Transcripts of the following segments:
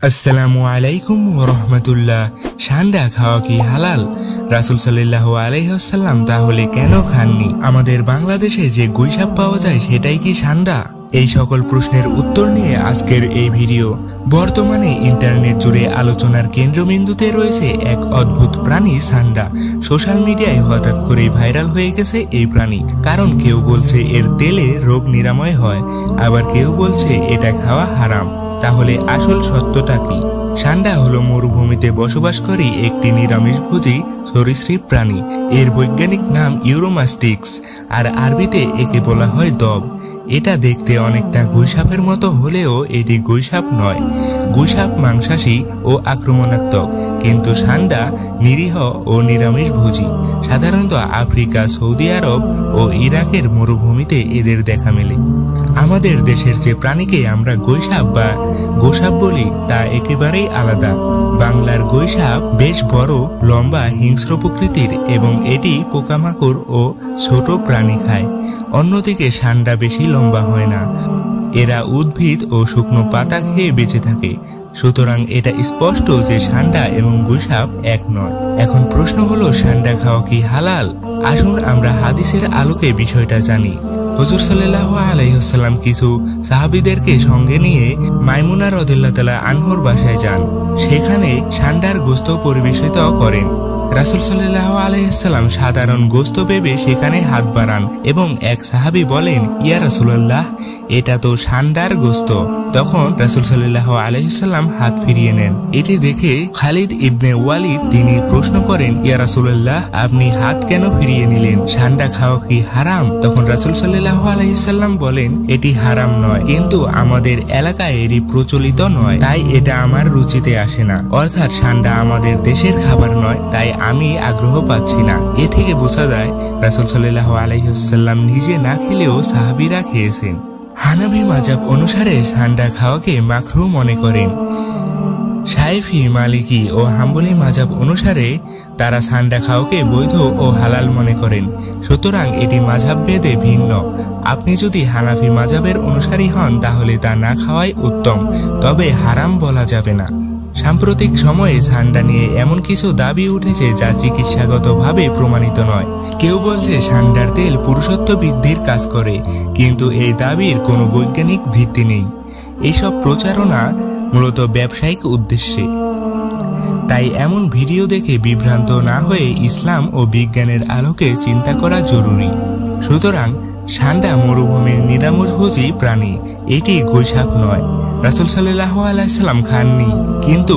আসসালামু আলাইকুম ওয়া রাহমাতুল্লাহ। সান্ডা খাওয়া কি হালাল? রাসূল সাল্লাল্লাহু আলাইহি ওয়াসাল্লাম তাহলে কেন খাননি? আমাদের বাংলাদেশে যে গুইসাপ পাওয়া যায় সেটাই কি সান্ডা? এই সকল প্রশ্নের উত্তর নিয়ে আজকের এই ভিডিও। বর্তমানে ইন্টারনেট জুড়ে আলোচনার কেন্দ্রবিন্দুতে রয়েছে এক অদ্ভুত প্রাণী সান্ডা। সোশ্যাল মিডিয়ায় হঠাৎ করেই ভাইরাল হয়ে গেছে এই প্রাণী, কারণ কেউ বলছে এর তেলে রোগ নিরাময় হয়, আবার কেউ বলছে এটা খাওয়া হারাম। তাহলে আসল সত্যটা কি? সান্ডা হলো মরুভূমিতে বসবাসকারী একটি নিরামিষভোজী সরীসৃপ প্রাণী। এর বৈজ্ঞানিক নাম ইউরোমাস্টিক্স, আর আরবিতে একে বলা হয় দব। এটা দেখতে অনেকটা গুইসাপের মতো হলেও এটি গুইসাপ নয়। গুইসাপ মাংসাশী ও আক্রমণাত্মক, কিন্তু সান্ডা নিরীহ ও নিরামিষভোজী। সাধারণত আফ্রিকা, সৌদি আরব ও ইরাকের মরুভূমিতে এদের দেখা মেলে। আমাদের দেশের যে প্রাণীকে আমরা গুইসাপ বা গোসাপ বলি তা একেবারেই আলাদা। বাংলার গুইসাপ বেশ বড়, লম্বা, হিংস্র প্রকৃতির এবং এটি পোকামাকড় ও ছোট প্রাণী খায়। অন্যদিকে সান্ডা বেশি লম্বা হয় না। এরা উদ্ভিদ ও শুকনো পাতা খেয়ে বেঁচে থাকে। সুতরাং এটা স্পষ্ট যে সান্ডা এবং গুইসাপ এক নয়। এখন প্রশ্ন হলো, সান্ডা খাওয়া কি হালাল? আসুন আমরা হাদিসের আলোকে বিষয়টা জানি। হুজুর সাল্লাল্লাহু আলাইহি ওয়াসাল্লাম কিছু সাহাবীদেরকে সঙ্গে নিয়ে মাইমুনা রাদিয়াল্লাহু তাআলা আনহুর বাসায় যান। সেখানে সান্ডার গোশত পরিবেশিত করেন। রাসূল সাল্লাল্লাহু আলাইহি ওয়াসাল্লাম সাধারণ গোশত ভেবে সেখানে হাত বাড়ান এবং এক সাহাবী বলেন, ইয়া রাসূলুল্লাহ, এটা তো সান্ডার গোশত। তখন রাসূল সাল্লাল্লাহু আলাইহি ওয়াসাল্লাম হাত ফিরিয়ে নেন। এটি দেখে খালিদ ইবনে ওয়ালিদ তিনি প্রশ্ন করেন, ইয়া রাসূলুল্লাহ, আপনি হাত কেন ফিরিয়ে নিলেন? সান্ডা খাওয়া কি হারাম? তখন রাসূল সাল্লাল্লাহু আলাইহি ওয়াসাল্লাম বলেন, এটি হারাম নয়, কিন্তু আমাদের এলাকায় এটি প্রচলিত নয়, তাই এটা আমার রুচিতে আসে না। অর্থাৎ সান্ডা আমাদের দেশের খাবার নয়, তাই আমি আগ্রহ পাচ্ছি না। এ থেকে বোঝা যায় রাসূল সাল্লাল্লাহু আলাইহি ওয়াসাল্লাম নিজে না খেলেও সাহাবীরা খেয়েছেন। হানাফি মাযহাব অনুসারে সান্ডা খাওয়াকে মাকরুহ মনে করেন। শাফিঈ, মালিকি ও হাম্বলী মাযহাব অনুসারে তারা সান্ডা খাওয়াকে বৈধ ও হালাল মনে করেন। সুতরাং এটি মাযহাব ভেদে ভিন্ন। আপনি যদি হানাফি মাযহাবের অনুসারী হন তাহলে তা না খাওয়াই উত্তম, তবে হারাম বলা যাবে না। সাম্প্রতিক সময়ে সান্ডা নিয়ে এমন কিছু দাবি উঠেছে যা চিকিৎসাগতভাবে প্রমাণিত নয়। কেউ বলছে সান্ডার তেল পুরুষত্ব বৃদ্ধির কাজ করে, কিন্তু এই দাবির কোনো বৈজ্ঞানিক ভিত্তি নেই। এইসব প্রচারণা মূলত ব্যবসায়িক উদ্দেশ্যে। তাই এমন ভিডিও দেখে বিভ্রান্ত না হয়ে ইসলাম ও বিজ্ঞানের আলোকে চিন্তা করা জরুরি। সুতরাং সান্ডা মরুভূমির নিরামিষভোজী প্রাণী, এটি গুইসাপ নয়। রাসূল সাল্লাল্লাহু আলাইহি ওয়াসাল্লাম খাননি, কিন্তু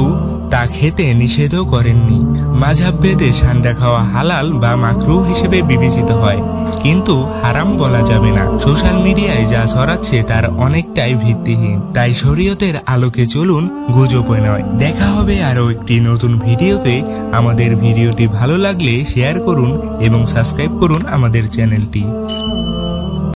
তা খেতে নিষেধও করেননি। মাযহাব ভেদে সান্ডা খাওয়া হালাল বা মাকরুহ হিসেবে বিবেচিত হয়, কিন্তু হারাম বলা যাবে না। সোশ্যাল মিডিয়ায় যা ছড়াচ্ছে তার অনেকটাই ভিত্তিহীন, তাই শরীয়তের আলোকে চলুন, গুজবে নয়। দেখা হবে আরো একটি নতুন ভিডিওতে। আমাদের ভিডিওটি ভালো লাগলে শেয়ার করুন এবং সাবস্ক্রাইব করুন আমাদের চ্যানেলটি।